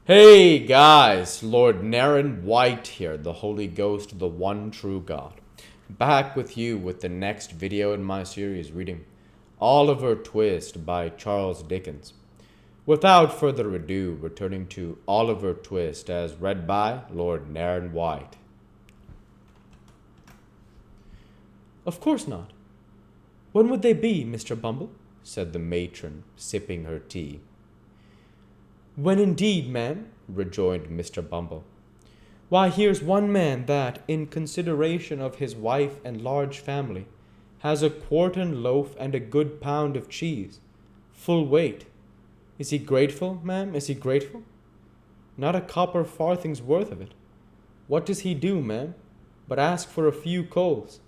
Hey guys, Lord Naren White here, the Holy Ghost, the one true God. Back with you with the next video in my series reading Oliver Twist by Charles Dickens. Without further ado, returning to Oliver Twist as read by Lord Naren White. Of course not. When would they be, Mr. Bumble? Said the matron, sipping her tea. When indeed, ma'am, rejoined Mr. Bumble. Why, here's one man that, in consideration of his wife and large family, has a quartern loaf and a good pound of cheese, full weight. Is he grateful, ma'am? Is he grateful? Not a copper farthing's worth of it. What does he do, ma'am, but ask for a few coals?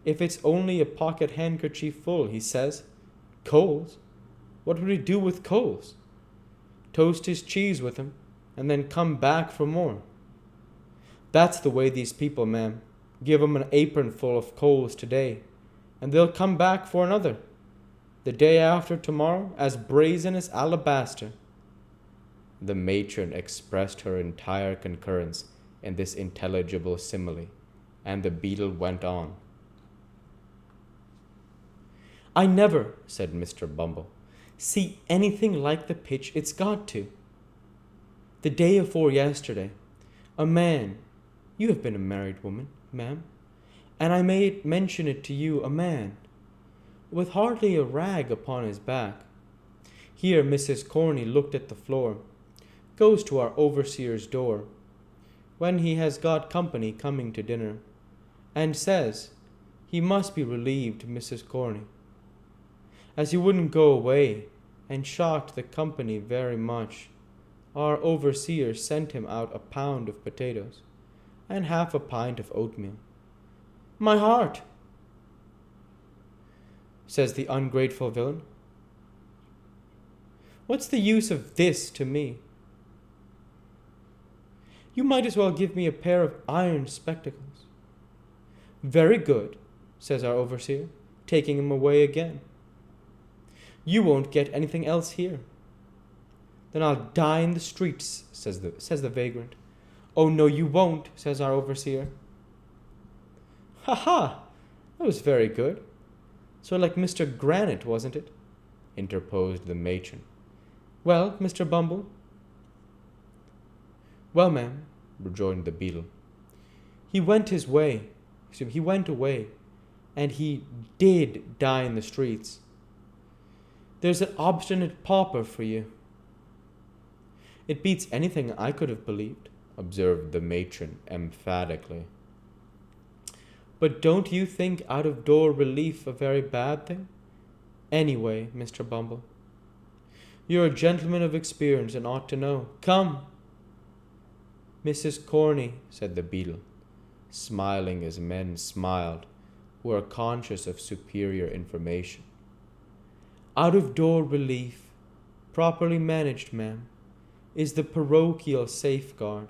If it's only a pocket handkerchief full, he says. Coals? What would he do with coals? Toast his cheese with 'em, and then come back for more. That's the way these people, ma'am. Give 'em an apronful of coals today, and they'll come back for another. The day after tomorrow, as brazen as alabaster. The matron expressed her entire concurrence in this intelligible simile, and the beadle went on. I never, said Mr. Bumble, see anything like the pitch it's got to. The day afore yesterday, a man, you have been a married woman, ma'am, and I may mention it to you, a man, with hardly a rag upon his back. Here Mrs. Corney looked at the floor, goes to our overseer's door, when he has got company coming to dinner, and says, he must be relieved, Mrs. Corney, as he wouldn't go away, and shocked the company very much. Our overseer sent him out a pound of potatoes, and half a pint of oatmeal. My heart, says the ungrateful villain. What's the use of this to me? You might as well give me a pair of iron spectacles. Very good, says our overseer, taking him away again. You won't get anything else here. Then I'll die in the streets, says the vagrant. Oh, no, you won't, says our overseer. Ha ha! That was very good. So like Mr. Granite, wasn't it? Interposed the matron. Well, Mr. Bumble? Well, ma'am, rejoined the beadle. He went away, and he did die in the streets. There's an obstinate pauper for you. It beats anything I could have believed, observed the matron emphatically. But don't you think out-of-door relief a very bad thing? Anyway, Mr. Bumble, you're a gentleman of experience and ought to know. Come! Mrs. Corney, said the beadle, smiling as men smiled who are conscious of superior information. Out-of-door relief, properly managed, ma'am, is the parochial safeguard.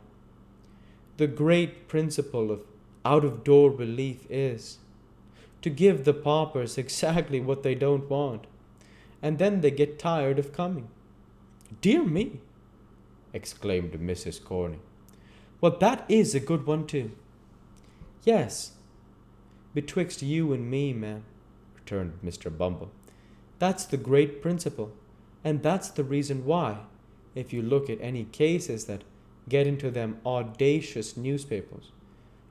The great principle of out-of-door relief is to give the paupers exactly what they don't want, and then they get tired of coming. Dear me, exclaimed Mrs. Corney. Well, that is a good one too. Yes, betwixt you and me, ma'am, returned Mr. Bumble. That's the great principle, and that's the reason why, if you look at any cases that get into them audacious newspapers,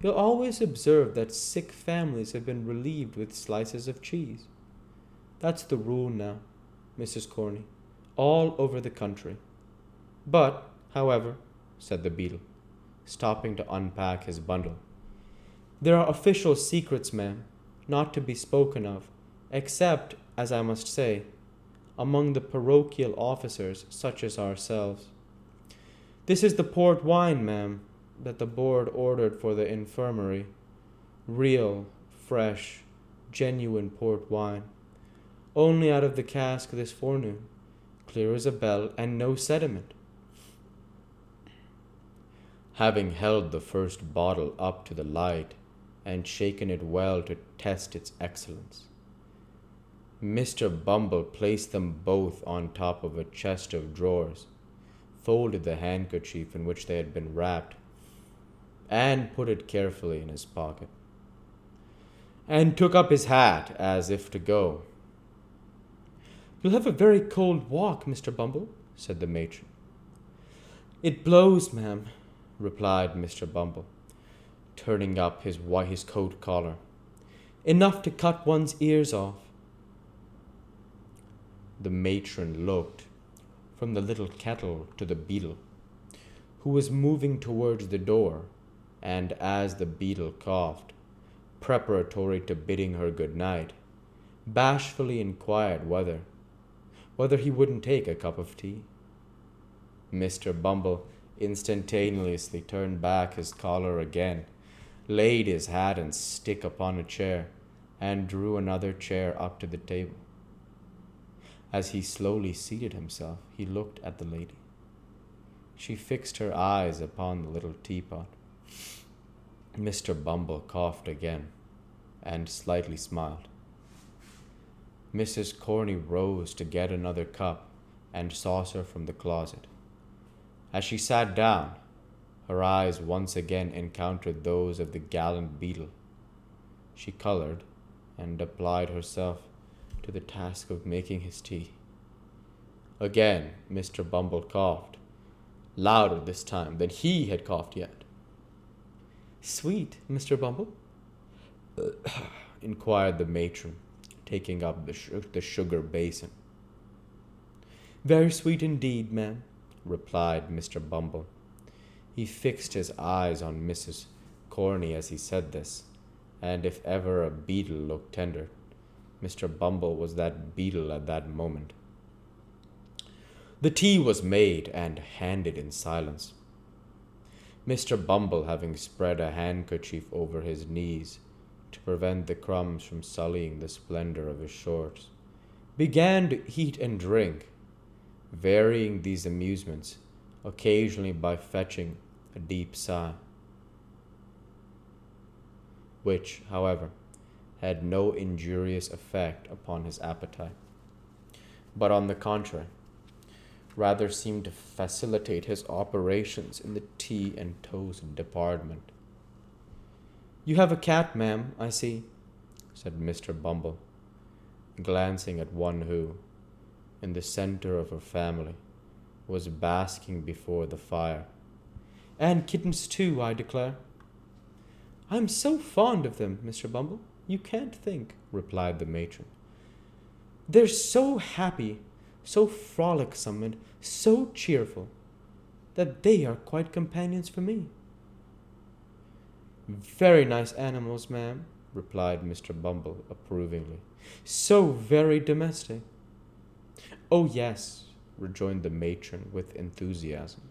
you'll always observe that sick families have been relieved with slices of cheese. That's the rule now, Mrs. Corney, all over the country. But, however, said the beadle, stopping to unpack his bundle, there are official secrets, ma'am, not to be spoken of, except, as I must say, among the parochial officers such as ourselves. This is the port wine, ma'am, that the board ordered for the infirmary. Real, fresh, genuine port wine. Only out of the cask this forenoon, clear as a bell and no sediment. Having held the first bottle up to the light and shaken it well to test its excellence, Mr. Bumble placed them both on top of a chest of drawers, folded the handkerchief in which they had been wrapped, and put it carefully in his pocket, and took up his hat as if to go. "You'll have a very cold walk, Mr. Bumble," said the matron. "It blows, ma'am," replied Mr. Bumble, turning up his coat collar. "Enough to cut one's ears off." The matron looked from the little kettle to the beetle, who was moving towards the door, and as the beetle coughed, preparatory to bidding her good night, bashfully inquired whether he wouldn't take a cup of tea. Mr. Bumble instantaneously turned back his collar again, laid his hat and stick upon a chair, and drew another chair up to the table. As he slowly seated himself, he looked at the lady. She fixed her eyes upon the little teapot. Mr. Bumble coughed again, and slightly smiled. Mrs. Corney rose to get another cup and saucer from the closet. As she sat down, her eyes once again encountered those of the gallant beetle. She colored and applied herself to the task of making his tea. Again, Mr. Bumble coughed, louder this time than he had coughed yet. "Sweet, Mr. Bumble?" inquired the matron, taking up the sugar basin. "Very sweet indeed, ma'am," replied Mr. Bumble. He fixed his eyes on Mrs. Corney as he said this, and if ever a beetle looked tender, Mr. Bumble was that beetle at that moment. The tea was made and handed in silence. Mr. Bumble, having spread a handkerchief over his knees to prevent the crumbs from sullying the splendor of his shorts, began to eat and drink, varying these amusements occasionally by fetching a deep sigh, which, however, had no injurious effect upon his appetite, but on the contrary, rather seemed to facilitate his operations in the tea and toast department. "You have a cat, ma'am, I see," said Mr. Bumble, glancing at one who, in the center of her family, was basking before the fire. "And kittens too, I declare." "I'm so fond of them, Mr. Bumble, you can't think," replied the matron. "They're so happy, so frolicsome, and so cheerful, that they are quite companions for me." "Very nice animals, ma'am," replied Mr. Bumble approvingly. "So very domestic." "Oh, yes," rejoined the matron with enthusiasm.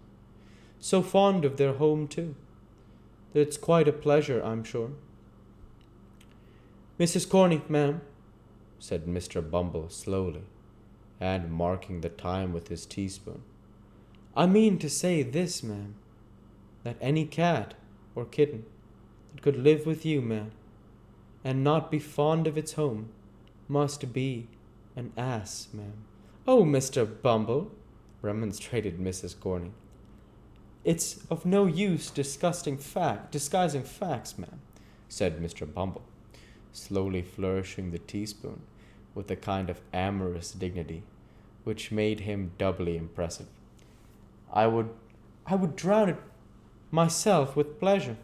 "So fond of their home, too, that it's quite a pleasure, I'm sure." "Mrs. Corney, ma'am," said Mr. Bumble slowly, and marking the time with his teaspoon, "I mean to say this, ma'am, that any cat or kitten that could live with you, ma'am, and not be fond of its home, must be an ass, ma'am." "Oh, Mr. Bumble," remonstrated Mrs. Corney, "it's of no use disguising facts, ma'am," said Mr. Bumble, slowly flourishing the teaspoon with a kind of amorous dignity which made him doubly impressive. I would drown it myself with pleasure."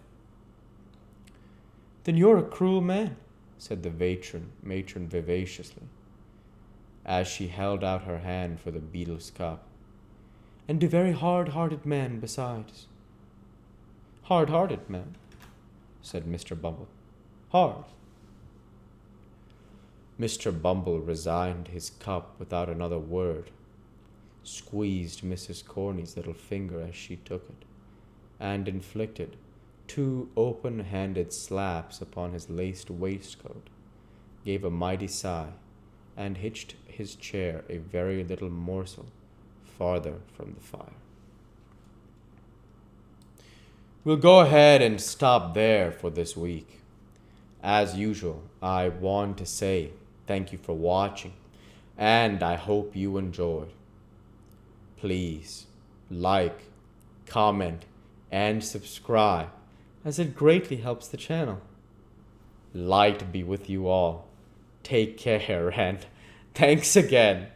"Then you're a cruel man," said the matron vivaciously, as she held out her hand for the beetle's cup. "And a very hard-hearted man besides." "Hard-hearted, ma'am," said Mr. Bumble. "Hard." Mr. Bumble resigned his cup without another word, squeezed Mrs. Corney's little finger as she took it, and inflicted 2 open-handed slaps upon his laced waistcoat, gave a mighty sigh, and hitched his chair a very little morsel farther from the fire. We'll go ahead and stop there for this week. As usual, I want to say thank you for watching, and I hope you enjoyed. Please like, comment, and subscribe, as it greatly helps the channel. Light be with you all. Take care and thanks again